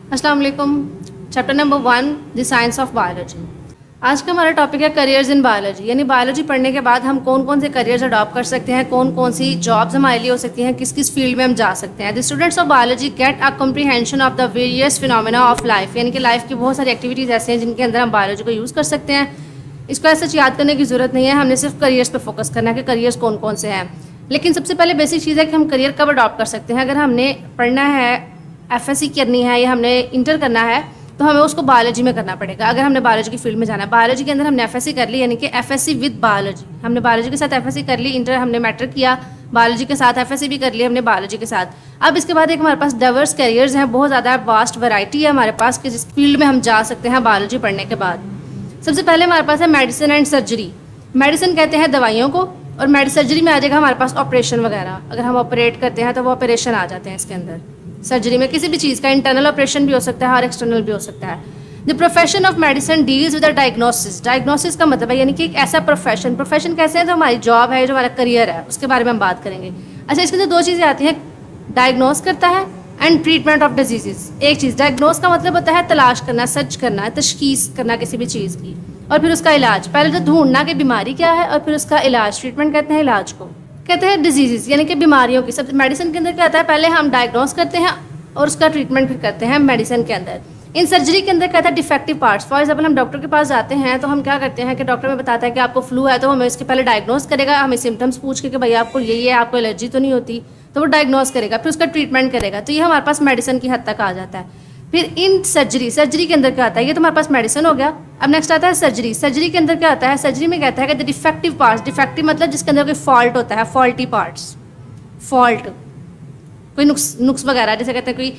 अस्सलाम वालेकुम। Chapter number 1 the science of biology. आज का हमारा टॉपिक है करियर्स इन बायोलॉजी, यानी बायोलॉजी पढ़ने के बाद हम कौन कौन से करियर्स अडॉप्ट कर सकते हैं, कौन कौन सी जॉब्स हमारे लिए हो सकती हैं, किस किस फील्ड में हम जा सकते हैं। The students of biology get a comprehension of the various phenomena of life, यानी कि लाइफ की बहुत सारी एक्टिविटीज़ ऐसे हैं जिनके अंदर हम बायोलॉजी को यूज़ कर सकते हैं। इसको ऐसे याद करने की ज़रूरत नहीं है, हमने सिर्फ करियर्स पर फोकस करना है कि करियर्स कौन कौन से हैं। लेकिन सबसे पहले बेसिक चीज़ है कि हम करियर कब अडॉप्ट कर सकते हैं। अगर हमने पढ़ना है, एफएससी करनी है या हमने इंटर करना है तो हमें उसको बायोलॉजी में करना पड़ेगा। अगर हमने बायोलॉजी की फील्ड में जाना है, बायोलॉजी के अंदर हमने एफएससी कर ली, यानी कि एफएससी विद बायोलॉजी, हमने बायोलॉजी के साथ एफएससी कर ली। इंटर हमने मैट्रिक किया, बायोलॉजी के साथ एफएससी भी कर ली हमने बायोलॉजी के साथ। अब इसके बाद एक हमारे पास डाइवर्स करियर्स हैं, बहुत ज़्यादा वास्ट वैरायटी है हमारे पास कि जिस फील्ड में हम जा सकते हैं बायोलॉजी पढ़ने के बाद। सबसे पहले हमारे पास है मेडिसिन एंड सर्जरी। मेडिसिन कहते हैं दवाइयों को, और सर्जरी में आ जाएगा हमारे पास ऑपरेशन वगैरह। अगर हम ऑपरेट करते हैं तो वो ऑपरेशन आ जाते हैं इसके अंदर। सर्जरी में किसी भी चीज़ का इंटरनल ऑपरेशन भी हो सकता है और एक्सटर्नल भी हो सकता है। The profession of medicine deals with the diagnosis. Diagnosis का मतलब है यानी कि एक ऐसा प्रोफेशन कैसे है, जो हमारी जॉब है, जो हमारा करियर है, उसके बारे में हम बात करेंगे। अच्छा, इसके अंदर दो चीज़ें आती हैं, डायग्नोस करता है एंड ट्रीटमेंट ऑफ डिजीजेस। एक चीज़ डायग्नोस का मतलब होता है तलाश करना, सर्च करना, तशखीस करना किसी भी चीज़ की, और फिर उसका इलाज। पहले तो ढूंढना कि बीमारी क्या है और फिर उसका इलाज, ट्रीटमेंट कहते हैं इलाज को। कहते हैं डिजीजेस यानी कि बीमारियों की। सब मेडिसिन के अंदर क्या आता है, पहले हम डायग्नोस करते हैं और उसका ट्रीटमेंट फिर करते हैं मेडिसिन के अंदर। इन सर्जरी के अंदर कहता है डिफेक्टिव पार्ट्स। फॉर एग्जाम्पल हम डॉक्टर के पास जाते हैं तो हम क्या करते हैं कि डॉक्टर में बताता है कि आपको फ्लू है, तो हमें इसके पहले डायग्नोस करेगा, हमें सिम्टम्स पूछ के कि भैया आपको यही है, आपको एलर्जी तो नहीं होती, तो वो डायग्नोस करेगा, फिर उसका ट्रीटमेंट करेगा। तो ये हमारे पास मेडिसिन की हद तक आ जाता है। फिर इन सर्जरी के अंदर क्या आता है, ये तो हमारे पास मेडिसिन हो गया। अब नेक्स्ट आता है सर्जरी। सर्जरी के अंदर क्या आता है, सर्जरी में कहता है कि द डिफेक्टिव पार्ट्स। डिफेक्टिव मतलब जिसके अंदर कोई फॉल्ट होता है, फॉल्टी पार्ट्स, फॉल्ट कोई नुक्स वगैरह, जैसे कहते हैं कोई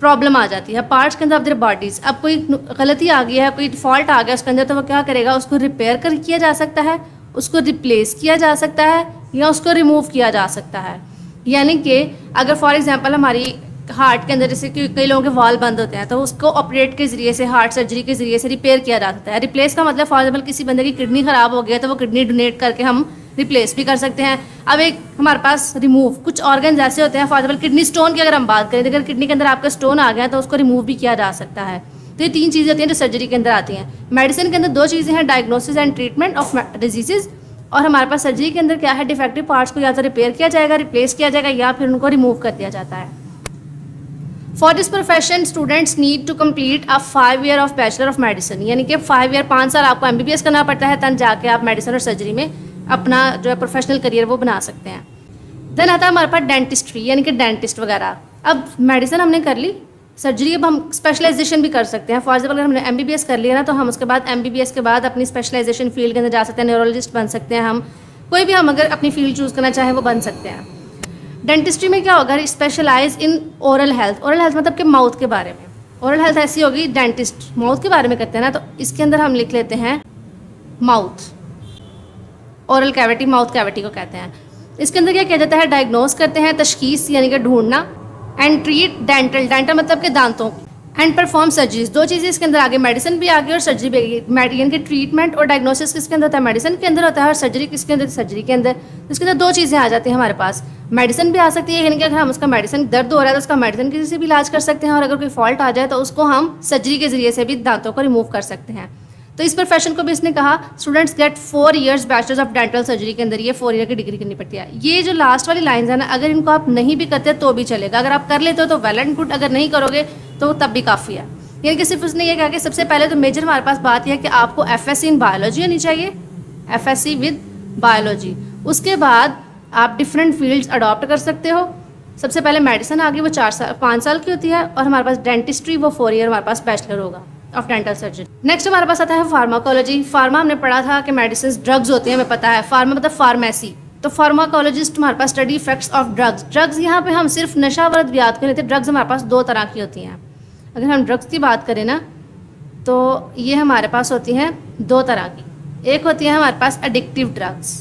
प्रॉब्लम आ जाती है पार्ट्स के अंदर ऑफ देयर बॉडीज़। अब कोई गलती आ गई है, कोई फॉल्ट आ गया उसके अंदर, तो वो क्या करेगा, उसको रिपेयर किया जा सकता है, उसको रिप्लेस किया जा सकता है, या उसको रिमूव किया जा सकता है। यानी कि अगर फॉर एग्जांपल हमारी हार्ट के अंदर जैसे कि कई लोगों के वाल बंद होते हैं, तो उसको ऑपरेट के ज़रिए से, हार्ट सर्जरी के ज़रिए से रिपेयर किया जा सकता है। रिप्लेस का मतलब फॉर एग्जाम्पल किसी बंदे की किडनी ख़राब हो गया तो वो किडनी डोनेट करके हम रिप्लेस भी कर सकते हैं। अब एक हमारे पास रिमूव, कुछ ऑर्गन ऐसे होते हैं, फॉर एग्जाम्पल किडनी स्टोन की अगर हम बात करें, तो अगर किडनी के अंदर आपका स्टोन आ गया तो उसको रिमूव भी किया जा सकता है। तो ये तीन चीज़ें होती हैं जो सर्जरी के अंदर आती हैं। मेडिसिन के अंदर दो चीज़ें हैं, diagnosis and treatment of diseases, और हमारे पास सर्जरी के अंदर क्या है, डिफेक्टिव पार्ट्स को या तो रिपेयर किया जाएगा, रिप्लेस किया जाएगा, या फिर उनको रिमूव कर दिया जाता है। For this profession students need to complete a 5 year of bachelor of medicine, यानी कि 5 ईयर 5 साल आपको MBBS करना पड़ता है, तब जाके आप मेडिसिन और सर्जरी में अपना जो है प्रोफेशनल करियर वो बना सकते हैं। देन आता है हमारे पास डेंटिस्ट्री, यानी कि डेंटिस्ट वगैरह। अब मेडिसिन हमने कर ली, सर्जरी अब हम स्पेशलाइजेशन भी कर सकते हैं। फॉर एग्जाम्पल अगर हमने MBBS कर लिया ना, तो हम उसके बाद MBBS के बाद अपनी स्पेशलाइजेशन फील्ड के अंदर जा सकते हैं, न्यूरोलॉजिस्ट बन सकते हैं हम, कोई भी हम अगर अपनी फील्ड चूज़ करना चाहें वो बन सकते हैं। डेंटिस्ट्री में क्या होगा, specialise in oral health. Oral health मतलब कि माउथ के बारे में। ओरल हेल्थ ऐसी होगी, डेंटिस्ट माउथ के बारे में करते हैं ना, तो इसके अंदर हम लिख लेते हैं mouth, oral cavity, mouth cavity को कहते हैं। इसके अंदर क्या किया जाता है, डायग्नोस करते हैं, तशखीस यानी कि ढूंढना, एंड ट्रीट डेंटल, डेंटल मतलब के दांतों, एंड परफॉर्म सर्जरीज। दो चीज़ें इसके अंदर आगे, मेडिसिन भी आ गई और सर्जरी भी आ गई। यानी कि ट्रीटमेंट और डायग्नोसिस किसके अंदर होता है, मेडिसिन के अंदर होता है, और सर्जरी किसके अंदर, सर्जरी के अंदर। इसके अंदर दो चीज़ें आ जाती हैं हमारे पास। मेडिसिन भी आ सकती है, यानी कि अगर हम उसका मेडिसिन दर्द हो रहा है तो उसका मेडिसिन किसी से भी इलाज कर सकते हैं, और अगर कोई फॉल्ट आ जाए तो उसको हम सर्जरी के जरिए से भी दांतों को रिमूव कर सकते हैं। तो इस प्रोफेशन को भी इसने कहा students gate 4 years bachelors of dental surgery के अंदर ये 4 ईयर की डिग्री करनी पड़ती है। ये जो लास्ट वाली लाइन्स है ना, अगर इनको आप नहीं भी करते तो भी चलेगा, अगर आप कर लेते हो तो वेल एंड गुड, अगर नहीं करोगे तो तब भी काफ़ी है। यानी कि सिर्फ उसने ये कहा कि सबसे पहले तो मेजर हमारे पास बात यह है कि आपको FSC इन बायोलॉजी होनी चाहिए, FSC विद बायोलॉजी। उसके बाद आप डिफरेंट फील्ड्स अडॉप्ट कर सकते हो। सबसे पहले मेडिसिन आ गई, वो 5 साल की होती है, और हमारे पास डेंटिस्ट्री वो 4 ईयर हमारे पास बैचलर होगा ऑफ डेंटल सर्जरी। नेक्स्ट हमारे पास आता है फार्माकोलॉजी। फार्मा हमने पढ़ा था कि मेडिसिन ड्रग्स होती हैं, हमें पता है। फार्मा मतलब फार्मेसी, तो फार्माकोलॉजिस्ट हमारे पास study effects of drugs. Drugs यहाँ पे हम सिर्फ नशा वर्द याद कर लेते हैं। ड्रग्स हमारे पास 2 तरह की होती हैं। अगर हम ड्रग्स की बात करें ना, तो ये हमारे पास होती हैं 2 तरह की। एक होती है हमारे पास एडिक्टिव ड्रग्स,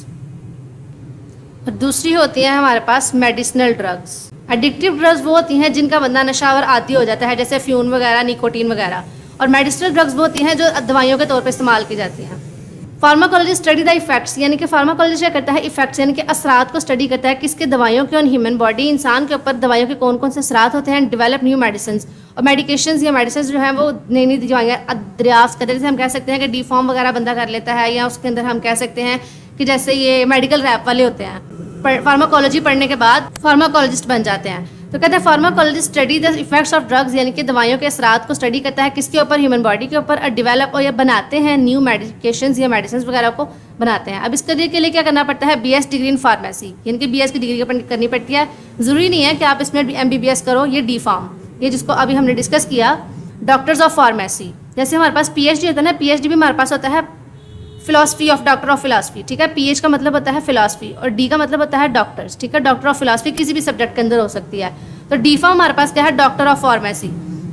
और दूसरी होती है हमारे पास मेडिसिनल ड्रग्स। एडिक्टिव ड्रग्स वो होती हैं जिनका बंदा नशावर आदी हो जाता है, जैसे फ्यून वगैरह, निकोटीन वगैरह। और मेडिसिनल ड्रग्स वो होती हैं जो दवाइयों के तौर पर इस्तेमाल की जाती हैं। फार्माकोलॉजी स्टडी द इफेक्ट्स, यानी कि फार्माकोलॉजी क्या करता है, इफेक्ट्स यानी कि असरात को स्टडी करता है किसके, दवाइयों के ऑन ह्यूमन बॉडी, इंसान के ऊपर दवाइयों के कौन कौन से असरात होते हैं, डेवलप न्यू मेडिसिन, और मेडिकेशंस या मेडिसिन जो है वो नई नई दवाइयाँ दरियाफ्त करते हैं। जैसे हम कह सकते हैं कि डी फॉर्म वगैरह बंदा कर लेता है, या उसके अंदर हम कह सकते हैं कि जैसे ये मेडिकल रैप वाले होते हैं, फार्माकोलॉजी पढ़ने के बाद फार्माकोलॉजिस्ट बन जाते हैं। तो कहते हैं pharmacologist study the effects of drugs, यानी कि दवाइयों के असरात को स्टडी करता है किसके ऊपर, ह्यूमन बॉडी के ऊपर, और डेवलप और ये बनाते हैं न्यू मेडिकेशंस या मेडिसिन वगैरह को बनाते हैं। अब इस करियर के लिए क्या करना पड़ता है, BS डिग्री इन फार्मेसी, यानी कि BS की डिग्री करनी पड़ती है। ज़रूरी नहीं है कि आप इसमें MBBS करो, ये डी फार्म, ये जिसको अभी हमने डिस्कस किया, डॉक्टर्स ऑफ फार्मेसी। जैसे हमारे पास PhD होता है ना, PhD भी हमारे पास होता है philosophy of, doctor of philosophy, ठीक है। PH का मतलब होता है फिलॉसफी और D का मतलब होता है डॉक्टर्स, ठीक है। डॉक्टर ऑफ फिलॉसफी किसी भी सब्जेक्ट के अंदर हो सकती है। तो D फॉर्म हमारे पास क्या है, डॉक्टर ऑफ फार्मेसी,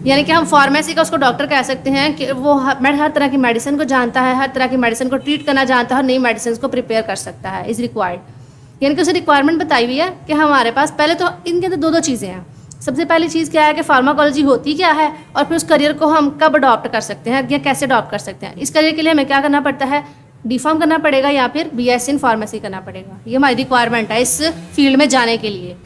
यानी कि हम फार्मेसी का उसको डॉक्टर कह सकते हैं कि वो हर तरह की मेडिसिन को जानता है, हर तरह की मेडिसिन को ट्रीट करना जानता है और नई मेडिसिन को प्रिपेयर कर सकता है, इज़ रिक्वायर्ड। यानी कि उसे रिक्वायरमेंट बताई हुई है कि हमारे पास पहले तो इनके अंदर दो चीज़ें हैं। सबसे पहली चीज़ क्या है कि फार्माकोलॉजी होती क्या है, और फिर उस करियर को हम कब अडॉप्ट कर सकते हैं या कैसे अडॉप्ट कर सकते हैं। इस करियर के लिए हमें क्या करना पड़ता है, डी फार्म करना पड़ेगा या फिर BS इन फार्मेसी करना पड़ेगा। ये हमारी रिक्वायरमेंट है इस फील्ड में जाने के लिए।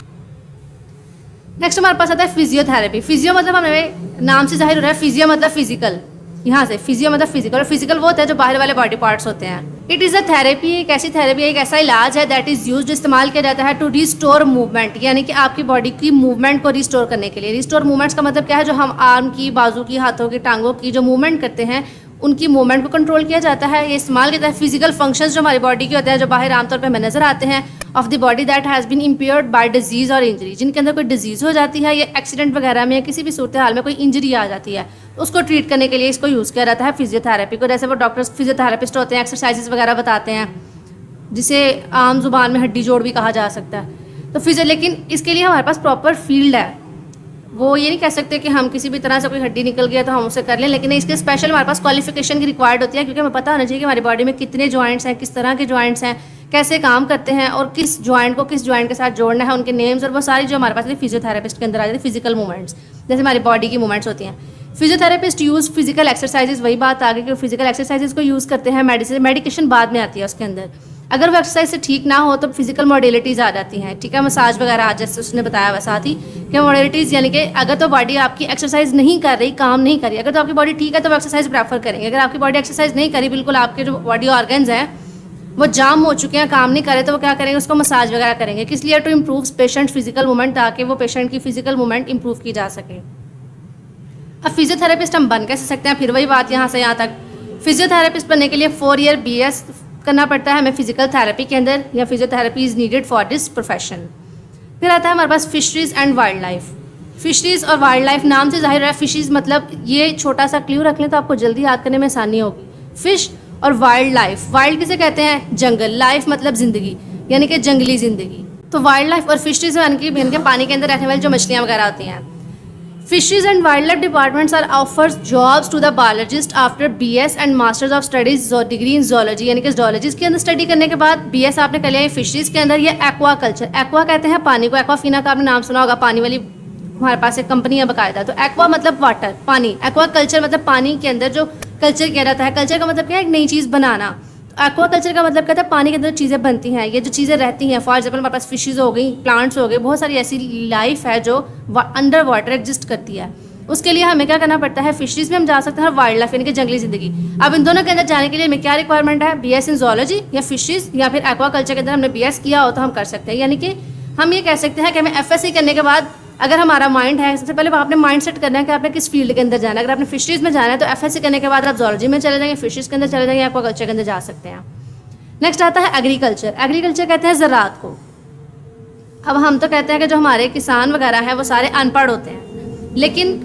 नेक्स्ट हमारे पास आता है फिजियोथेरेपी। फिजियो मतलब हमें नाम से जाहिर हो रहा है, फिजियो मतलब फिजिकल, यहाँ से फिजियो मतलब फिजिकल, और फिजिकल वो होता है जो बाहर वाले बॉडी पार्ट्स होते हैं। इट इज़ अ थेरेपी, एक ऐसी थेरेपी, एक ऐसा इलाज है दैट इज़ यूज्ड, इस्तेमाल किया जाता है टू रिस्टोर मूवमेंट, यानी कि आपकी बॉडी की मूवमेंट को रिस्टोर करने के लिए। रिस्टोर मूवमेंट्स का मतलब क्या है, जो हम आर्म की, बाजू की, हाथों की, टांगों की जो मूवमेंट करते हैं उनकी मूवमेंट को कंट्रोल किया जाता है। ये इस्तेमाल किया जाता है फिजिकल फंक्शंस जो हमारी बॉडी के होते हैं, जो बाहर आमतौर पर हमें नजर आते हैं, of the body that has been impaired by disease और इंजरी, जिनके अंदर कोई डिजीज़ हो जाती है या एक्सीडेंट वगैरह में या किसी भी सूरत हाल में कोई इंजरी आ जाती है, तो उसको ट्रीट करने के लिए इसको यूज़ किया जाता है फिजियोथेरेपी को। जैसे वो डॉक्टर्स फिजियोथेरेपिस्ट होते हैं, एक्सरसाइजेस वगैरह बताते हैं, जिसे आम जुबान में हड्डी जोड़ भी कहा जा सकता है। तो फिजियो, लेकिन इसके लिए हमारे पास प्रॉपर फील्ड है। वो ये नहीं कह सकते कि हम किसी भी तरह से कोई हड्डी निकल गया तो हम उसे कर लें, लेकिन इसके स्पेशल हमारे पास क्वालिफिकेशन की रिक्वायर्ड होती है, क्योंकि हमें पता होना चाहिए कि हमारी बॉडी में कितने जॉइंट्स हैं, किस तरह के जॉइंट्स हैं, कैसे काम करते हैं, और किस जॉइंट को किस जॉइंट के साथ जोड़ना है, उनके नेम्स और वो सारी जो हमारे पास फिजियोथेरेपिस्ट के अंदर आ जाती है, फिजिकल मूवमेंट्स, जैसे हमारी बॉडी की मूवमेंट्स होती हैं। फिजियोथेरेपिस्ट यूज़ फिजिकल एक्सरसाइजेज, वही बात आ गई कि फिजिकल एक्सरसाइजेज को यूज़ करते हैं। मेडिकेशन बाद में आती है उसके अंदर। अगर वो एक्सरसाइज से ठीक ना हो तो फिजिकल मॉडलिटीज़ आ जाती हैं, ठीक है, मसाज वगैरह, जैसे उसने बताया हुआ साथ ही कि मॉडलिटीज़, यानी कि अगर तो बॉडी आपकी एक्सरसाइज नहीं कर रही, काम नहीं कर रही, अगर तो आपकी बॉडी ठीक है तो वो एक्सरसाइज प्रेफर करेंगे। अगर आपकी बॉडी एक्सरसाइज नहीं करी, बिल्कुल आपके जो बॉडी ऑर्गन्स हैं वो जाम हो चुके हैं, काम नहीं करे, तो वो क्या करेंगे, उसको मसाज वगैरह करेंगे। किस लिए, to improve patient physical movement, ताकि वो पेशेंट की फिजिकल मूवमेंट इंप्रूव की जा सके। अब फिजियोथेरेपिस्ट हम बन कैसे सकते हैं, फिर वही बात यहाँ से यहाँ तक। फिजियोथेरेपिस्ट बनने के लिए 4 ईयर BS करना पड़ता है हमें फिजिकल थेरेपी के अंदर, या physiotherapy is needed for this profession. फिर आता है हमारे पास fisheries and wildlife. Fisheries और वाइल्ड लाइफ, नाम से जाहिर है फिशरीज मतलब, ये छोटा सा क्लू रख लें तो आपको जल्दी याद करने में आसानी होगी। फिश और वाइल्ड लाइफ, वाइल्ड किसे कहते हैं, जंगल, लाइफ मतलब ज़िंदगी, यानी कि जंगली ज़िंदगी। तो वाइल्ड लाइफ और फिशरीज यानी कि पानी के अंदर रहने वाली जो मछलियाँ वगैरह होती हैं। Fisheries and Wildlife Departments are offers jobs to the biologist after BS and Masters of Studies degree in zoology, यानी कि zoology के अंदर स्टडी करने के बाद BS आपने कर लिया फिशरीज के अंदर, या एक्वा कल्चर। एक्वा कहते हैं पानी को, एक्वाफिना का आपने नाम सुना होगा, पानी वाली हमारे पास एक कंपनी है बाकायदा। तो एक्वा मतलब वाटर, पानी, एक्वा कल्चर मतलब पानी के अंदर जो कल्चर किया जाता है। कल्चर का मतलब क्या है, एक नई चीज़ बनाना। एक्वा कल्चर का मतलब कहता है पानी के अंदर चीज़ें बनती हैं, ये जो चीज़ें रहती हैं, फॉर एग्जाम्पल हमारे पास फिशेज हो गई, प्लांट्स हो गए, बहुत सारी ऐसी लाइफ है जो अंडर वाटर एग्जिस्ट करती है। उसके लिए हमें क्या करना पड़ता है, फिशरीज में हम जा सकते हैं, और वाइल्ड लाइफ यानी कि जंगली ज़िंदगी। अब इन दोनों के अंदर जाने के लिए हमें क्या रिक्वायरमेंट है, BS इन जोलॉजी या फिशरीज, या फिर एक्वा कल्चर के अंदर हमने BS किया हो तो हम कर सकते हैं। यानी कि हम ये कह सकते हैं कि हमें FSC करने के बाद अगर हमारा माइंड है, सबसे पहले आपने माइंड सेट करना है कि आपने किस फील्ड के अंदर जाना है। अगर आपने फिशरीज में जाना है तो FSC करने के बाद आप जोलॉजी में चले जाएंगे, फिशरीज के अंदर चले जाएंगे, एक्वा कल्चर के अंदर जा सकते हैं। नेक्स्ट आता है एग्रीकल्चर। एग्रीकल्चर कहते हैं ज़राअत को। अब हम तो कहते हैं कि जो हमारे किसान वगैरह हैं वो सारे अनपढ़ होते हैं, लेकिन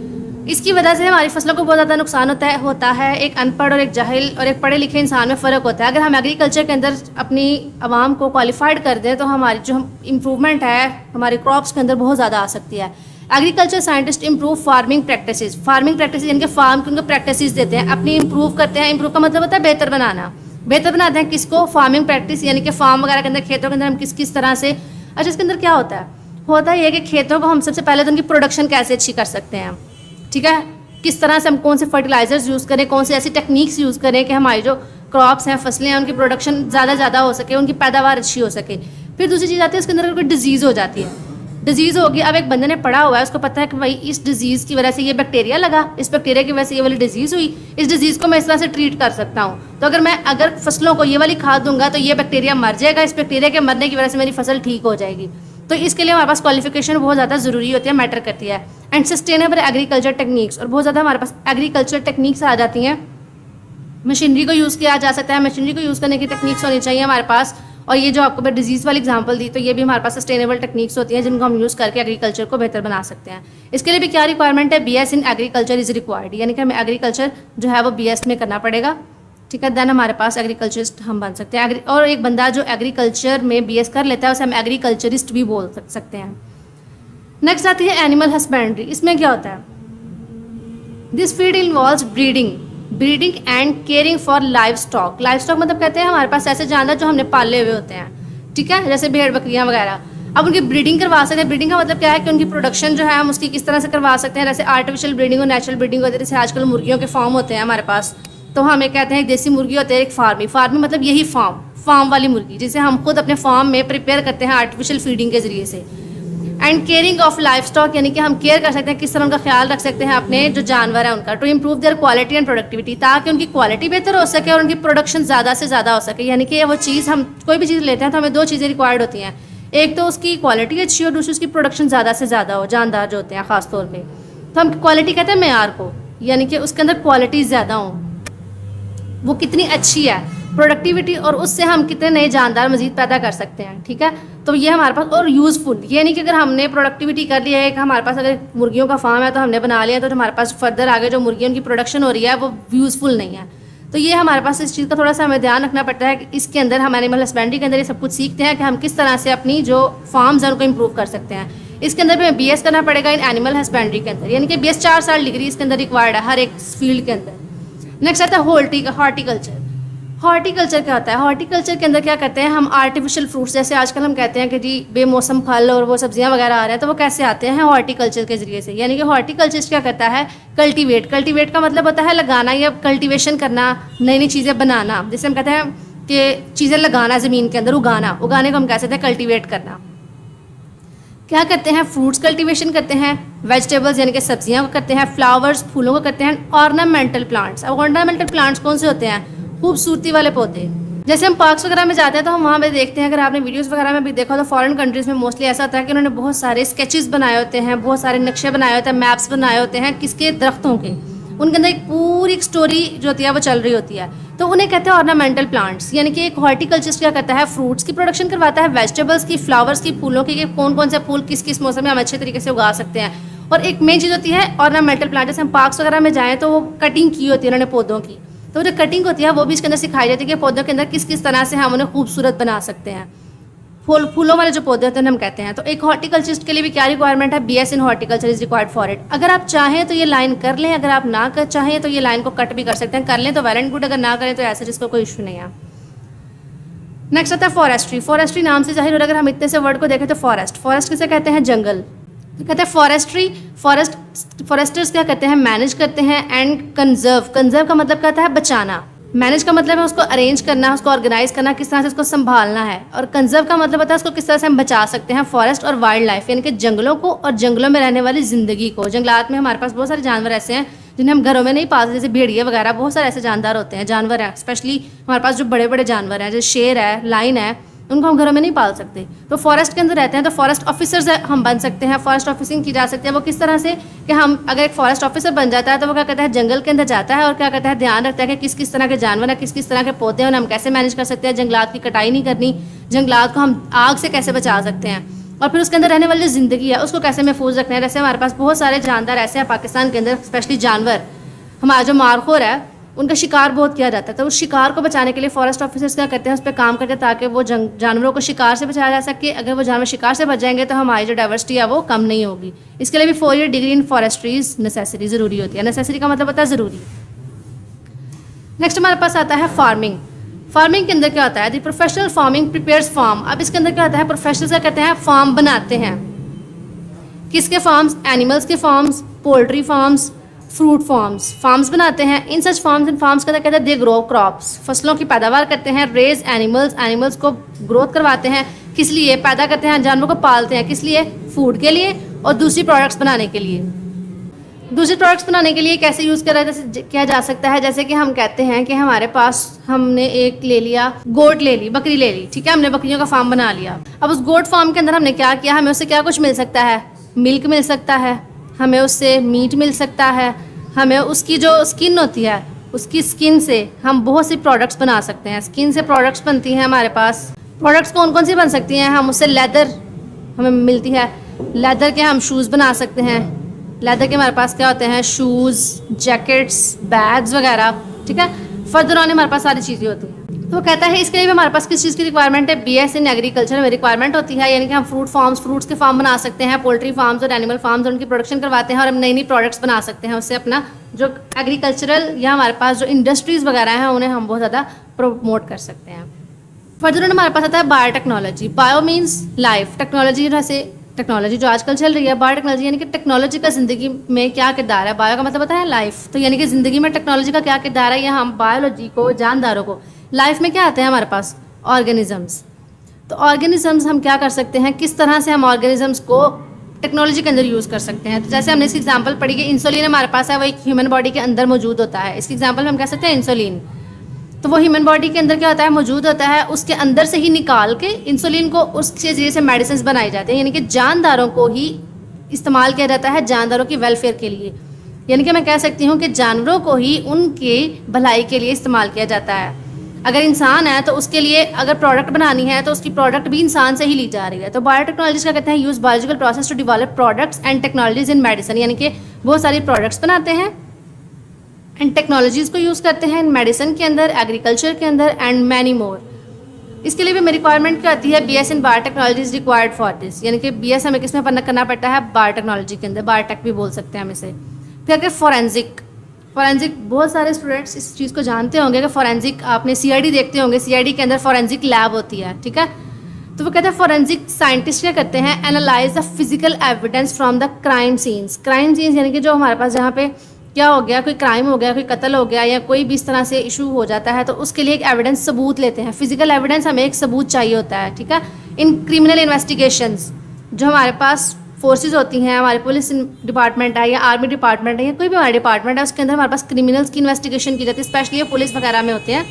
इसकी वजह से हमारी फसलों को बहुत ज़्यादा नुकसान होता है। एक अनपढ़ और एक जाहिल और एक पढ़े लिखे इंसान में फ़र्क होता है। अगर हम एग्रीकल्चर के अंदर अपनी आवाम को क्वालिफाइड कर दें तो हमारी जो इम्प्रूवमेंट है हमारे क्रॉप्स के अंदर बहुत ज़्यादा आ सकती है। Agriculture scientist improve farming practices. Farming practice यानी कि फार्म के उनको प्रैक्टिसेस देते हैं, अपनी इंप्रूव करते हैं। इंप्रूव का मतलब होता है बेहतर बनाना। बेहतर बनाते हैं किसको, फार्मिंग प्रैक्टिस, यानी कि फार्म वगैरह के अंदर, खेतों के अंदर हम किस किस तरह से। अच्छा, इसके अंदर क्या होता है, होता है ये कि खेतों को हम सबसे पहले तो उनकी प्रोडक्शन कैसे अच्छी कर सकते हैं, ठीक है, किस तरह से हम कौन से फर्टिलाइजर्स यूज़ करें, कौन से ऐसी टेक्निक्स यूज़ करें कि हमारी जो क्रॉप्स हैं, फसलें हैं, उनकी प्रोडक्शन ज़्यादा हो सके, उनकी पैदावार अच्छी हो सके। फिर दूसरी चीज़ आती है उसके अंदर कोई डिजीज़ हो जाती है, डिजीज़ होगी। अब एक बंदे ने पढ़ा हुआ है, उसको पता है कि भाई इस डिजीज़ की वजह से ये बैक्टीरिया लगा, इस बैक्टीरिया की वजह से ये वाली डिजीज़ हुई, इस डिजीज़ को मैं इस तरह से ट्रीट कर सकता हूँ। तो अगर फसलों को ये वाली खाद दूंगा तो ये बैक्टीरिया मर जाएगा, इस बैक्टीरिया के मरने की वजह से मेरी फसल ठीक हो जाएगी। तो इसके लिए हमारे पास क्वालिफिकेशन बहुत ज़्यादा ज़रूरी होती है, मैटर करती है। एंड सस्टेनेबल एग्रीकल्चर टेक्निक्स, और बहुत ज़्यादा हमारे पास एग्रीकल्चर टेक्निक्स आ जाती हैं। मशीनरी को यूज़ किया जा सकता है, मशीनरी को यूज़ करने की टेक्निक्स होनी चाहिए हमारे पास। और ये जो आपको मैं डिजीज़ वाली एग्जांपल दी, तो ये भी हमारे पास सस्टेनेबल टेक्निक्स होती हैं जिनको हम यूज़ करके एग्रीकल्चर को बेहतर बना सकते हैं। इसके लिए भी क्या रिक्वायरमेंट है, BS in agriculture is required, यानी कि हमें एग्रीकल्चर जो है वो BS में करना पड़ेगा, ठीक है। देन हमारे पास एग्रीकल्चरिस्ट हम बन सकते हैं। और एक बंदा जो एग्रीकल्चर में BS कर लेता है उसे हम एग्रीकल्चरिस्ट भी बोल सकते हैं। नेक्स्ट आती है एनिमल हस्बेंड्री। इसमें क्या होता है, this field involves breeding and caring for live stock. Live stock मतलब कहते हैं हमारे पास ऐसे जानवर जो हमने पाले हुए होते हैं, ठीक है, जैसे भेड़ बकरियां वगैरह। अब उनकी ब्रीडिंग करवा सकते हैं। ब्रीडिंग का मतलब क्या है कि उनकी प्रोडक्शन जो है हम उसकी किस तरह से करवा सकते हैं, जैसे आर्टिफिशियल ब्रीडिंग और नेचुरल ब्रीडिंग होती है। जैसे आजकल मुर्गियों के फार्म होते हैं हमारे पास, तो हमें कहते हैं देसी मुर्गी होती है, एक फार्मी मतलब यही फार्म वाली मुर्गी जिसे हम खुद अपने फार्म में प्रिपेयर करते हैं आर्टिफिशियल फीडिंग के जरिए से। And caring of life stock, यानी कि हम केयर कर सकते हैं, किस तरह उनका ख्याल रख सकते हैं अपने जो जानवर है उनका, to improve their quality and productivity, ताकि उनकी क्वालिटी बेहतर हो सके और उनकी प्रोडक्शन ज़्यादा से ज़्यादा हो सके। यानी कि वो चीज़, हम कोई भी चीज़ लेते हैं तो हमें दो चीज़ें रिक्वायर्ड होती हैं, एक तो उसकी क्वालिटी अच्छी हो, दूसरी उसकी प्रोडक्शन ज़्यादा से ज़्यादा हो, जानदार जो होते हैं ख़ास तौर पर। तो हम क्वालिटी कहते हैं मेयार को, यानी कि उसके अंदर क्वालिटी ज़्यादा हो, वो कितनी अच्छी है प्रोडक्टिविटी, और उससे हम कितने नए जानदार मजीद पैदा कर सकते हैं, ठीक है। तो ये हमारे पास, और यूज़फुल, ये नहीं कि अगर हमने प्रोडक्टिविटी कर लिया है कि हमारे पास अगर मुर्गियों का फार्म है तो हमने बना लिया, तो हमारे पास फर्दर आगे जो मुर्गियों की प्रोडक्शन हो रही है वो यूज़फुल नहीं है। तो ये हमारे पास इस चीज़ का थोड़ा सा हमें ध्यान रखना पड़ता है कि इसके अंदर हम एनिमल हस्बेंड्री के अंदर ये सब कुछ सीखते हैं कि हम किस तरह से अपनी जो फार्म्स हैं उनको इम्प्रूव कर सकते हैं। इसके अंदर भी हमें BS करना पड़ेगा इन एनिमल हस्बेंड्री के अंदर, यानी कि BS 4 साल डिग्री इसके अंदर रिक्वायर्ड है हर एक फील्ड के अंदर। नेक्स्ट आता है हॉर्टिकल्चर। हॉर्टिकल्चर क्या होता है, हॉर्टिकल्चर के अंदर क्या करते हैं हम आर्टिफिशियल फ्रूट्स, जैसे आजकल हम कहते हैं कि जी बेमौसम फल और वो सब्जियां वगैरह आ रहे हैं, तो वो कैसे आते हैं हॉर्टिकल्चर के ज़रिए से। यानी कि हॉर्टिकल्चर क्या करता है, कल्टीवेट का मतलब होता है लगाना या कल्टीवेशन करना, नई नई चीज़ें बनाना। जैसे हम कहते हैं कि चीज़ें लगाना ज़मीन के अंदर, उगाने को हम कह सकते हैं कल्टीवेट करना। क्या करते हैं, फ्रूट्स कल्टीवेशन करते हैं, वेजिटेबल्स यानी कि सब्जियां को करते हैं, फ्लावर्स फूलों को करते हैं, ऑर्नामेंटल प्लांट्स। अब ऑर्नामेंटल प्लांट्स कौन से होते हैं, खूबसूरती वाले पौधे। जैसे हम पार्क्स वगैरह में जाते हैं तो हम वहाँ पे देखते हैं, अगर आपने वीडियोस वगैरह में भी देखा तो फॉरेन कंट्रीज़ में मोस्टली ऐसा होता है कि उन्होंने बहुत सारे स्केचेस बनाए होते हैं, बहुत सारे नक्शे बनाए होते हैं, मैप्स बनाए होते हैं किसके, दरख्तों के। उनके अंदर एक पूरी स्टोरी जो होती है वो चल रही होती है, तो उन्हें कहते हैं ऑर्नामेंटल प्लांट्स। यानी कि एक हॉर्टिकल्चर क्या करता है, फ्रूट्स की प्रोडक्शन करवाता है, वेजिटेबल्स की, फ्लावर्स की, फूलों की, कौन कौन से फूल किस किस मौसम में हम अच्छे तरीके से उगा सकते हैं। और एक मेन चीज़ होती है ऑर्नामेंटल प्लांट, जैसे हम पार्क्स वगैरह में जाएँ तो वो कटिंग की होती है उन्होंने पौधों की, तो जो कटिंग होती है वो भी इसके अंदर सिखाई जाती है कि पौधों के अंदर किस किस तरह से हम उन्हें खूबसूरत बना सकते हैं। फूलों वाले जो पौधे होते हैं हम कहते हैं। तो एक हॉर्टिकल्चरिस्ट के लिए भी क्या रिक्वायरमेंट है, BS in horticulture is required for it. अगर आप चाहें तो ये लाइन कर लें, अगर आप ना कर चाहें तो ये लाइन को कट भी कर सकते हैं, कर लें तो वेल एंड गुड, अगर ना करें तो ऐसे जिसको कोई इशू नहीं है। नेक्स्ट आता है फॉरेस्ट्री नाम से जाहिर हो रहा है, अगर हम इतने से वर्ड को देखें तो फॉरेस्ट किसे कहते हैं, जंगल। तो कहते हैं फॉरेस्टर्स क्या करते हैं, मैनेज करते हैं, एंड कंजर्व का मतलब कहता है बचाना, मैनेज का मतलब है उसको अरेंज करना, उसको ऑर्गेनाइज करना, किस तरह से उसको संभालना है, और कंजर्व का मतलब होता है उसको किस तरह से हम बचा सकते हैं, फॉरेस्ट और वाइल्ड लाइफ, यानी कि जंगलों को और जंगलों में रहने वाली ज़िंदगी को। जंगलात में हमारे पास बहुत सारे जानवर ऐसे हैं जिन्हें हम घरों में नहीं पालते, जैसे भेड़िए वगैरह, बहुत सारे ऐसे जानवर हैं, स्पेशली हमारे पास जो बड़े बड़े जानवर हैं जैसे शेर है, लाइन है, उनको हम घरों में नहीं पाल सकते, तो फॉरेस्ट के अंदर रहते हैं। तो फॉरेस्ट ऑफिसर्स हम बन सकते हैं, फॉरेस्ट ऑफिसिंग की जा सकती है। वो किस तरह से कि हम अगर एक फॉरेस्ट ऑफिसर बन जाता है तो वो क्या कहता है, जंगल के अंदर जाता है और क्या कहता है, ध्यान रखता है कि किस किस तरह के जानवर हैं, किस किस तरह के पौधे हैं, हम कैसे मैनेज कर सकते हैं, जंगलात की कटाई नहीं करनी, जंगलात को हम आग से कैसे बचा सकते हैं, और फिर उसके अंदर रहने वाली ज़िंदगी है उसको कैसे महफूज रखना है। जैसे हमारे पास बहुत सारे जानदार ऐसे हैं पाकिस्तान के अंदर, स्पेशली जानवर, हमारा जो मारखोर है उनका शिकार बहुत किया जाता है, तो उस शिकार को बचाने के लिए फॉरेस्ट ऑफिसर्स क्या करते हैं, उस पर काम करते हैं ताकि वो जानवरों को शिकार से बचाया जा सके। अगर वो जानवर शिकार से बच जाएंगे तो हमारी जो डाइवर्सिटी है वो कम नहीं होगी। इसके लिए भी 4 year degree in forestry necessary, ज़रूरी होती है। नेसेसरी का मतलब होता है ज़रूरी। नेक्स्ट हमारे पास आता है फार्मिंग के अंदर क्या होता है, the professional farming prepares farm. अब इसके अंदर क्या होता है, प्रोफेशनल्स क्या कहते हैं, फार्म बनाते हैं। किसके फार्म्स, एनिमल्स के farms, poultry farms, fruit farms बनाते हैं। इन सच फार्म्स एंड फार्म्स का कहते हैं दे ग्रो क्रॉप्स, फसलों की पैदावार करते हैं। रेज एनिमल्स को ग्रोथ करवाते हैं, किस लिए? पैदा करते हैं, जानवरों को पालते हैं, किस लिए? फूड के लिए और दूसरी प्रोडक्ट्स बनाने के लिए। दूसरे प्रोडक्ट्स बनाने के लिए कैसे यूज़ किया जा सकता है? जैसे कि हम कहते हैं कि हमारे पास हमने एक ले लिया, गोट ले ली, बकरी ले ली, ठीक है, हमने बकरियों का फार्म बना लिया। अब उस गोट फार्म के अंदर हमने क्या किया? हमें उससे क्या कुछ मिल सकता है? मिल्क मिल सकता है, हमें उससे मीट मिल सकता है, हमें उसकी जो स्किन होती है, उसकी स्किन से हम बहुत सी प्रोडक्ट्स बना सकते हैं। स्किन से प्रोडक्ट्स बनती हैं हमारे पास। प्रोडक्ट्स कौन कौन सी बन सकती हैं? हम उससे लेदर हमें मिलती है, लेदर के हम शूज़ बना सकते हैं। लेदर के हमारे पास क्या होते हैं? शूज़, जैकेट्स, बैग्स वगैरह, ठीक है। फर्दर ऑन हमारे पास सारी चीज़ें होती हैं। तो वो कहता है इसके लिए भी हमारे पास किस चीज़ की रिक्वायरमेंट है? BS इन एग्रीकल्चर में रिक्वायरमेंट होती है, यानी कि हम फ्रूट्स के फार्म बना सकते हैं, पोल्ट्री फार्म्स और एनिमल फार्म्स, उनकी प्रोडक्शन करवाते हैं और हम नई नई प्रोडक्ट्स बना सकते हैं। उससे अपना जो एग्रीकल्चरल या हमारे पास जो इंडस्ट्रीज़ वगैरह हैं उन्हें हम बहुत ज़्यादा प्रमोट कर सकते हैं। फर्दर ऑन हमारे पास आता है biotechnology. Bio means life, technology जैसे टेक्नोलॉजी जो आजकल चल रही है, बायोटेक्नोलॉजी यानी कि टेक्नोलॉजी का ज़िंदगी में क्या किरदार है? बायो का मतलब होता है लाइफ, तो यानी कि ज़िंदगी में टेक्नोलॉजी का क्या किरदार है? या हम बायोलॉजी को, जानदारों को, लाइफ में क्या आते हैं हमारे पास? ऑर्गेनिजम्स। तो ऑर्गेनिजम्स हम क्या कर सकते हैं? किस तरह से हम ऑर्गेनिजम्स को टेक्नोलॉजी के अंदर यूज़ कर सकते हैं? तो जैसे हमने इसकी एग्जांपल पढ़ी कि इंसुलिन हमारे पास है, वो एक ह्यूमन बॉडी के अंदर मौजूद होता है। इसकी एग्जांपल हम कह सकते हैं इंसुलिन। तो वो ह्यूमन बॉडी के अंदर क्या होता है? मौजूद होता है, उसके अंदर से ही निकाल के इंसुलिन को उसके जरिए से मेडिसिन बनाई जाती हैं, यानी कि जानदारों को ही इस्तेमाल किया जाता है, जानदारों की वेलफेयर के लिए। यानी कि मैं कह सकती हूँ कि जानवरों को ही उनके भलाई के लिए इस्तेमाल किया जाता है। अगर इंसान है तो उसके लिए अगर प्रोडक्ट बनानी है तो उसकी प्रोडक्ट भी इंसान से ही ली जा रही है। तो बायोटेक्नोलॉजी क्या कहते हैं? Use biological process to develop products and technologies in medicine, यानी कि बहुत सारी प्रोडक्ट्स बनाते हैं एंड टेक्नोलॉजीज़ को यूज़ करते हैं मेडिसिन के अंदर, एग्रीकल्चर के अंदर एंड मैनी मोर। इसके लिए भी मेरी रिक्वायरमेंट क्या आती है? BS in biotechnology is required for this, यानी कि BS हमें किस में करना पड़ता है? बायोटेक्नोलॉजी के अंदर, बायोटेक भी बोल सकते हैं हम इसे। फिर अगर फॉरेंसिक बहुत सारे स्टूडेंट्स इस चीज़ को जानते होंगे कि फॉरेंसिक, आपने CID देखते होंगे, CID के अंदर फॉरेंसिक लैब होती है, ठीक है। तो वो कहते हैं फॉरेंसिक साइंटिस्ट क्या करते हैं? Analyse the physical evidence from the crime scenes. Crime scenes यानी कि जो हमारे पास जहाँ पे क्या हो गया, कोई क्राइम हो गया, कोई कत्ल हो गया या कोई भी इस तरह से इशू हो जाता है, तो उसके लिए एक एविडेंस, सबूत लेते हैं। फिजिकल एविडेंस, हमें एक सबूत चाहिए होता है, ठीक है। इन क्रिमिनल इन्वेस्टिगेशंस, जो हमारे पास फोर्सेस होती हैं, हमारे पुलिस डिपार्टमेंट है या आर्मी डिपार्टमेंट है या कोई भी हमारा डिपार्टमेंट है, उसके अंदर हमारे पास क्रिमिनल्स की इन्वेस्टिगेशन की जाती है, स्पेशली ये पुलिस वगैरह में होते हैं।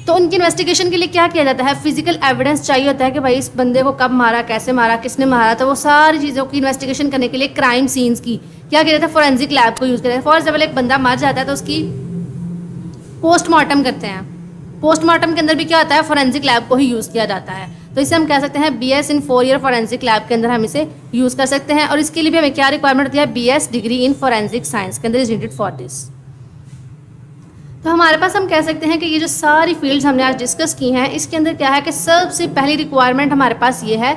तो उनकी इन्वेस्टिगेशन के लिए क्या किया जाता है? फिजिकल एविडेंस चाहिए होता है कि भाई इस बंदे को कब मारा, कैसे मारा, किसने मारा। तो वो सारी चीज़ों की इन्वेस्टिगेशन करने के लिए क्राइम सीन्स की क्या किया जाता है? फॉरेंसिक लैब को यूज़ किया जाता है। फॉर एग्जाम्पल एक बंदा मर जाता है तो उसकी पोस्टमार्टम करते हैं। पोस्टमार्टम के अंदर भी क्या होता है? फॉरेंसिक लैब को ही यूज़ किया जाता है। तो इसे हम कह सकते हैं BS इन 4 ईयर फॉरेंसिक लैब के अंदर हम इसे यूज़ कर सकते हैं। और इसके लिए भी हमें क्या रिक्वायरमेंट होती है? BS degree in forensic science के अंदर इज नीडेड फॉर दिस। तो हमारे पास हम कह सकते हैं कि ये जो सारी फील्ड्स हमने आज डिस्कस की हैं, इसके अंदर क्या है कि सबसे पहली रिक्वायरमेंट हमारे पास ये है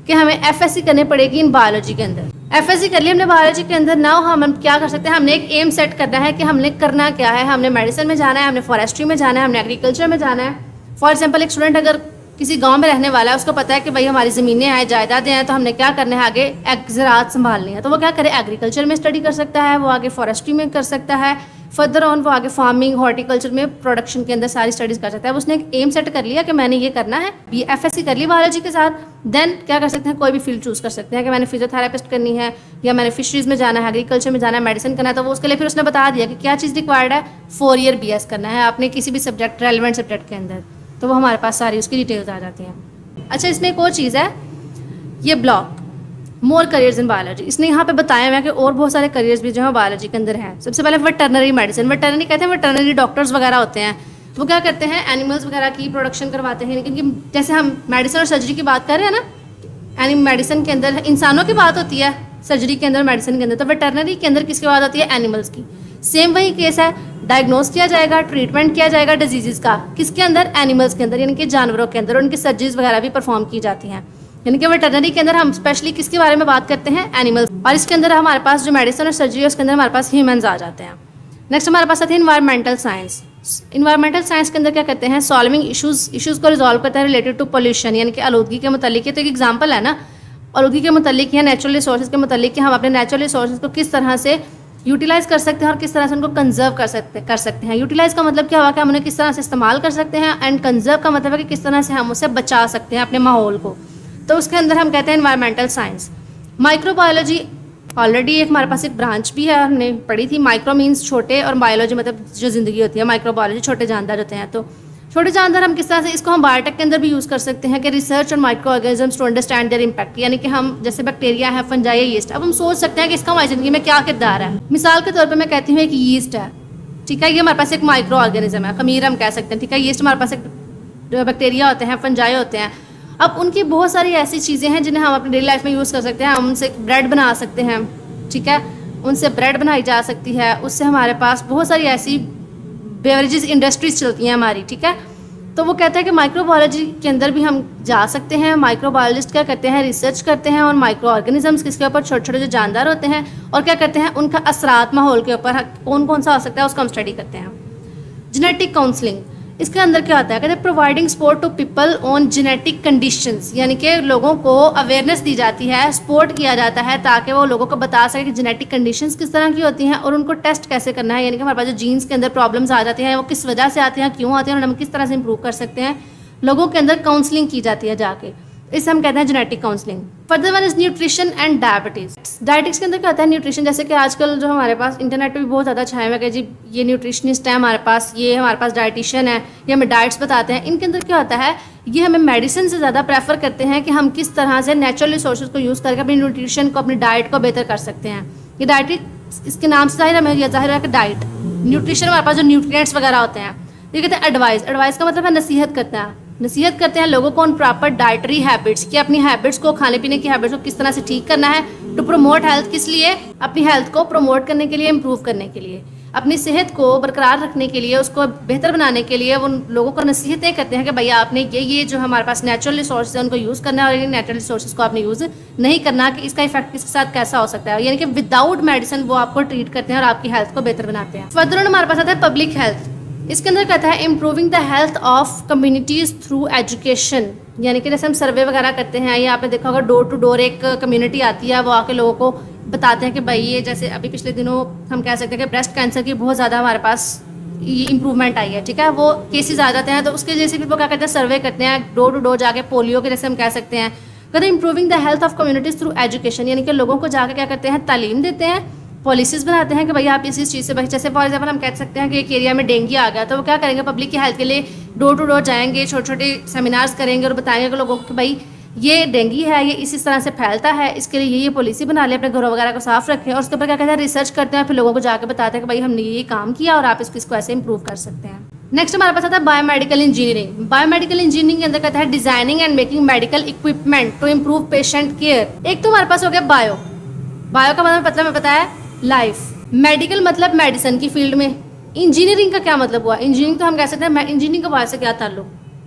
कि हमें FSC करनी पड़ेगी इन बायोलॉजी के अंदर। FSC कर लिया हमने बायोलॉजी के अंदर। नाउ हम क्या कर सकते हैं? हमने एक एम सेट करना है कि हमने करना क्या है। हमने मेडिसिन में जाना है, हमने फॉरेस्ट्री में जाना है, हमने एग्रीकल्चर में जाना है। फॉर एग्जाम्पल एक स्टूडेंट अगर किसी गांव में रहने वाला है, उसको पता है कि भाई हमारी ज़मीनें हैं, जायदादें हैं, तो हमने क्या करना है? आगे ज़राअत संभालनी है। तो वो क्या करे? एग्रीकल्चर में स्टडी कर सकता है, वो आगे फॉरेस्ट्री में कर सकता है, फर्दर ऑन वो आगे फार्मिंग, हॉर्टिकल्चर में, प्रोडक्शन के अंदर सारी स्टडीज़ कर सकता है। उसने एक एम सेट कर लिया कि मैंने ये करना है, FSC कर ली बायोलॉजी के साथ। देन क्या कर सकते हैं? कोई भी फील्ड चूज़ कर सकते हैं कि मैंने फिजियोथेरेपिस्ट करनी है या मैंने फिशरीज़ में जाना है, एग्रीकल्चर में जाना है, मेडिसिन करना है। तो वो उसके लिए फिर उसने बता दिया कि क्या चीज़ रिक्वायर्ड है? 4 ईयर BS करना है आपने किसी भी सब्जेक्ट, रेलिवेंट सब्जेक्ट के अंदर। तो वो हमारे पास सारी उसकी डिटेल्स आ जाती हैं। अच्छा, इसमें एक और चीज़ है, ये block more careers in biology. इसने यहाँ पे बताया हुआ है कि और बहुत सारे करियर्स भी जो है बायोलॉजी के अंदर हैं। सबसे पहले वेटरनरी मेडिसिन। वेटरनरी कहते हैं, वेटरनरी डॉक्टर्स वगैरह होते हैं। वो क्या करते हैं? एनिमल्स वगैरह की प्रोडक्शन करवाते हैं। लेकिन जैसे हम मेडिसिन और सर्जरी की बात कर रहे हैं ना, एनिमल मेडिसिन के अंदर इंसानों की बात होती है, सर्जरी के अंदर, मेडिसिन के अंदर। तो वेटरनरी के अंदर किसकी बात होती है? एनिमल्स की। सेम वही केस है, डायग्नोस किया जाएगा, ट्रीटमेंट किया जाएगा डिजीज़ का, किसके अंदर? एनिमल्स के अंदर, यानी कि जानवरों के अंदर। उनकी सर्जरीज वगैरह भी परफॉर्म की जाती हैं। यानी कि वेटरनरी के अंदर हम स्पेशली किसके बारे में बात करते हैं? एनिमल्स। और इसके अंदर हमारे पास जो मेडिसिन और सर्जरी है उसके अंदर हमारे पास ह्यूमंस आ जाते हैं। नेक्स्ट हमारे पास आते हैं इन्वायरमेंटल साइंस। इन्वायरमेंटल साइंस के अंदर क्या करते हैं? सॉल्विंग इशूज़ को रिजॉल्व करते हैं रिलेटेड टू पोल्यूशन, यानी कि आलूदगी के मुतालिक। तो एक एग्जाम्पल है ना, आलूदगी के मुतालिक या नेचुरल रिसोर्सेज के मुतालिक कि हम अपने नेचुरल रिसोर्सेज को किस तरह से यूटिलाइज़ कर सकते हैं और किस तरह से उनको कंजर्व कर सकते हैं। यूटिलाइज़ का मतलब क्या हुआ कि हम उन्हें किस तरह से इस्तेमाल कर सकते हैं, एंड कंजर्व का मतलब है कि किस तरह से हम उसे बचा सकते हैं अपने माहौल को। तो उसके अंदर हम कहते हैं एनवायरमेंटल साइंस। माइक्रोबायोलॉजी ऑलरेडी एक हमारे पास एक ब्रांच भी है, हमने पढ़ी थी। माइक्रो मीन्स छोटे और बायोलॉजी मतलब जो ज़िंदगी होती है, माइक्रोबायोलॉजी छोटे जानदार होते हैं। तो छोटे जानदार हम किस तरह से इसको हम बायोटेक के अंदर भी यूज़ कर सकते हैं कि रिसर्च और micro organisms to understand their impact, यानी कि हम जैसे बैक्टीरिया है, फंजाई है, यीस्ट, अब हम सोच सकते हैं कि इसका हमारी ज़िंदगी में क्या किरदार है। मिसाल के तौर पर मैं कहती हूँ एक यीस्ट है, ठीक है, ये हमारे पास एक माइक्रो ऑर्गेनिज्म है, खमीर हम कह सकते हैं, ठीक है। यीस्ट हमारे पास एक बैक्टीरिया होते हैं, फंजाई होते हैं। अब उनकी बहुत सारी ऐसी चीज़ें हैं जिन्हें हम अपनी डेली लाइफ में यूज़ कर सकते हैं। हम उनसे ब्रेड बना सकते हैं, ठीक है, उनसे ब्रेड बनाई जा सकती है। उससे हमारे पास बहुत सारी ऐसी बेवरेजेस इंडस्ट्रीज चलती हैं हमारी, ठीक है। तो वो कहते हैं कि माइक्रोबायोलॉजी के अंदर भी हम जा सकते हैं। माइक्रोबायोलॉजिस्ट क्या करते हैं, रिसर्च करते हैं और माइक्रो ऑर्गेनिजम्स किसके ऊपर, छोटे छोटे जो जानदार होते हैं, और क्या करते हैं, उनका असरात माहौल के ऊपर कौन कौन सा हो सकता है उसको हम स्टडी करते हैं। जेनेटिक काउंसलिंग, इसके अंदर क्या होता है, कहते हैं providing support to people on genetic conditions, यानी कि लोगों को अवेयरनेस दी जाती है, सपोर्ट किया जाता है ताकि वो लोगों को बता सके कि जेनेटिक कंडीशंस किस तरह की होती हैं और उनको टेस्ट कैसे करना है। यानी कि हमारे पास जो जीन्स के अंदर प्रॉब्लम्स आ जाती हैं वो किस वजह से आती हैं, क्यों आती हैं और हम किस तरह से इंप्रूव कर सकते हैं। लोगों के अंदर काउंसलिंग की जाती है जाके, इसे हम कहते हैं genetic counselling. Further one is nutrition and diabetes. Dietetics के अंदर क्या होता है, न्यूट्रिशन, जैसे कि आजकल जो हमारे पास इंटरनेट पे भी बहुत ज़्यादा छाया हुआ है कि जी ये न्यूट्रिशनिस्ट है हमारे पास, ये हमारे पास डाइटिशियन है, ये हमें डाइट्स बताते हैं। इनके अंदर क्या होता है, ये हमें मेडिसिन से ज़्यादा प्रेफर करते हैं कि हम किस तरह से नेचुरल रिसोर्सेज को यूज़ करके अपनी न्यूट्रिशन को, अपनी डाइट को बेहतर कर सकते हैं। ये डाइटिक्स, इसके नाम से जाहिर है कि डाइट, न्यूट्रिशन, हमारे पास जो न्यूट्रिएंट्स वगैरह होते हैं। ये कहते हैं एडवाइस। एडवाइस का मतलब है नसीहत करते हैं लोगों को उन प्रॉपर डाइटरी हैबिट्स की, अपनी हैबिट्स को, खाने पीने की हैबिट्स को किस तरह से ठीक करना है, टू प्रमोट हेल्थ, किस लिए, अपनी हेल्थ को प्रमोट करने के लिए, इम्प्रूव करने के लिए, अपनी सेहत को बरकरार रखने के लिए, उसको बेहतर बनाने के लिए वो लोगों को नसीहतें करते हैं कि भैया आपने ये जो हमारे पास नेचुरल रिसोर्स है उनको यूज़ करना है और इन नेचुरल रिसोर्स को आपने यूज़ नहीं करना, कि इसका इफेक्ट किसके साथ कैसा हो सकता है। यानी कि विदाउट मेडिसिन वो आपको ट्रीट करते हैं और आपकी हेल्थ को बेहतर बनाते हैं। फर्दर हमारे पास आता है पब्लिक हेल्थ। इसके अंदर कहता है improving the health of communities through education, यानी कि जैसे हम सर्वे वगैरह करते हैं, या आपने देखा होगा डोर टू डोर एक कम्युनिटी आती है, वो आके लोगों को बताते हैं कि भाई ये, जैसे अभी पिछले दिनों हम कह सकते हैं कि ब्रेस्ट कैंसर की बहुत ज़्यादा हमारे पास इंप्रूवमेंट आई है, ठीक है, वो केसेस आ जाते हैं। तो उसके जैसे भी वो क्या करते हैं, सर्वे करते हैं डोर टू डोर जाके, पोलियो के जैसे हम कह सकते हैं। कहते हैं improving the health of communities through education, यानी कि लोगों को जाकर क्या करते हैं, तालीम देते हैं, पॉलिसीज़ बनाते हैं कि भाई आप इस चीज़ से बच। जैसे फॉर एग्जाम्पल हम कह सकते हैं कि एक एरिया में डेंगू आ गया, तो वो क्या करेंगे, पब्लिक की हेल्थ के लिए डोर टू डोर जाएंगे, छोटे छोटे सेमिनार्स करेंगे और बताएंगे कि लोगों को कि भाई ये डेंगू है, ये इस तरह से फैलता है, इसके लिए ये पॉलिसी बना लें, अपने घरों वगैरह को साफ रखें। और उसके ऊपर क्या कहते हैं, रिसर्च करते हैं, फिर लोगों को जाकर बताते हैं कि भाई हमने ये काम किया और आप इसको ऐसे इंप्रूव कर सकते हैं। नेक्स्ट हमारे पास आता है बायोमेडिकल इंजीनियरिंग। बायोमेडिकल इंजीनियरिंग के अंदर कहता है designing and making medical equipment to improve patient care. एक तो हमारे पास हो गया बायो का मतलब हमें पता है लाइफ, मेडिकल मतलब मेडिसिन की फील्ड में। इंजीनियरिंग का क्या मतलब हुआ, इंजीनियरिंग तो हम कह सकते हैं इंजीनियरिंग का बायो से क्या ताल्लुक।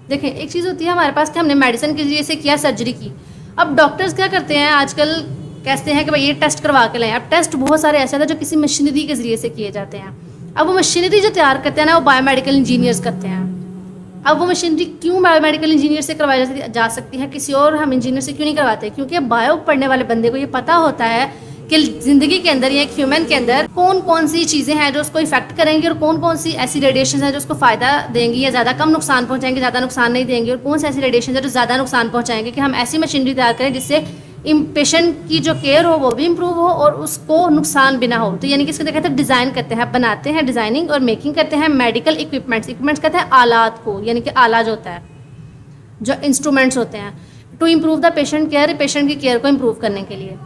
देखें, एक चीज़ होती है हमारे पास कि हमने मेडिसिन के जरिए से किया, सर्जरी की। अब डॉक्टर्स क्या करते हैं आजकल, कहते हैं कि भाई ये टेस्ट करवा के लाएं। अब टेस्ट बहुत सारे ऐसे हैं जो किसी मशीनरी के जरिए से किए जाते हैं। अब वो मशीनरी जो तैयार करते हैं ना, वो बायोमेडिकल इंजीनियर्स करते हैं। अब वो मशीनरी क्यों बायोमेडिकल इंजीनियर से करवाई जा सकती है, किसी और हम इंजीनियर से क्यों नहीं करवाते, क्योंकि बायो पढ़ने वाले बंदे को ये पता होता है कि ज़िंदगी के अंदर या एक ह्यूमन के अंदर कौन कौन सी चीज़ें हैं जो उसको इफेक्ट करेंगी और कौन कौन सी ऐसी रेडिएशन है जो उसको फ़ायदा देंगी या ज़्यादा कम नुकसान पहुंचाएंगे, ज़्यादा नुकसान नहीं देंगे, और कौन सी ऐसी रेडिएशन है जो ज़्यादा नुकसान पहुंचाएंगे, कि हम ऐसी मशीनरी तैयार करें जिससे पेशेंट की जो केयर हो वो भी इम्प्रूव हो और उसको नुकसान भी ना हो। तो यानी कि इसके कहते हैं डिज़ाइन करते हैं, बनाते हैं, डिज़ाइनिंग और मेकिंग करते हैं मेडिकल इक्विपमेंट्स कहते हैं आलात को, यानी कि आला जो होता है, जो इंस्ट्रूमेंट्स होते हैं, to improve the patient care, patient की केयर को इम्प्रूव करने के लिए।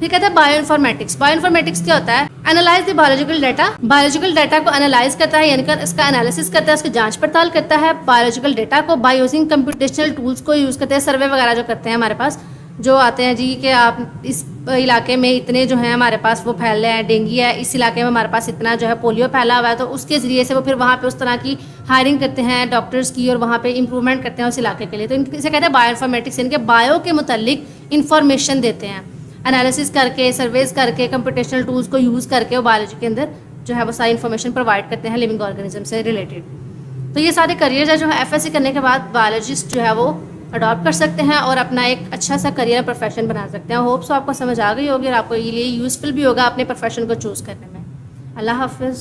फिर कहते हैं बायोइन्फॉर्मेटिक्स। बायोइन्फॉर्मेटिक्स क्या होता है, एनालाइज द बायोलॉजिकल डाटा को एनालाइज करता है, यानी कि इसका एनालिसिस करता है, उसकी जांच पड़ताल करता है बायोलॉजिकल डाटा को बाय यूजिंग कंप्यूटेशनल टूल्स को यूज़ करते हैं। सर्वे वगैरह जो करते हैं हमारे पास जो आते हैं जी कि आप इस इलाके में इतने जो हैं हमारे पास वो फैल रहे हैं, डेंगू है, इस इलाके में हमारे पास इतना जो है पोलियो फैला हुआ है, तो उसके ज़रिए से वो फिर वहाँ पे उस तरह की हायरिंग करते हैं डॉक्टर्स की और वहाँ पे इंप्रूवमेंट करते हैं उस इलाके के लिए। तो इनसे कहते हैं बायोइन्फॉर्मेटिक्स, इनके बायो के मुतालिक इन्फॉर्मेशन देते हैं, एनालिसिस करके, सर्वेस करके, कंप्यूटेशनल टूल्स को यूज़ करके वो बायोलॉजी के अंदर जो है वो सारी इन्फॉर्मेशन प्रोवाइड करते हैं लिविंग ऑर्गेनिज्म से रिलेटेड। तो ये सारे करियर है जो है एफएससी करने के बाद बायोलॉजिस्ट जो है वो अडॉप्ट कर सकते हैं और अपना एक अच्छा सा करियर प्रोफेशन बना सकते हैं। होप्स आपको समझ आ गई होगी और आपको ये यूज़फुल भी होगा अपने प्रोफेशन को चूज़ करने में। अल्लाह हाफिज़।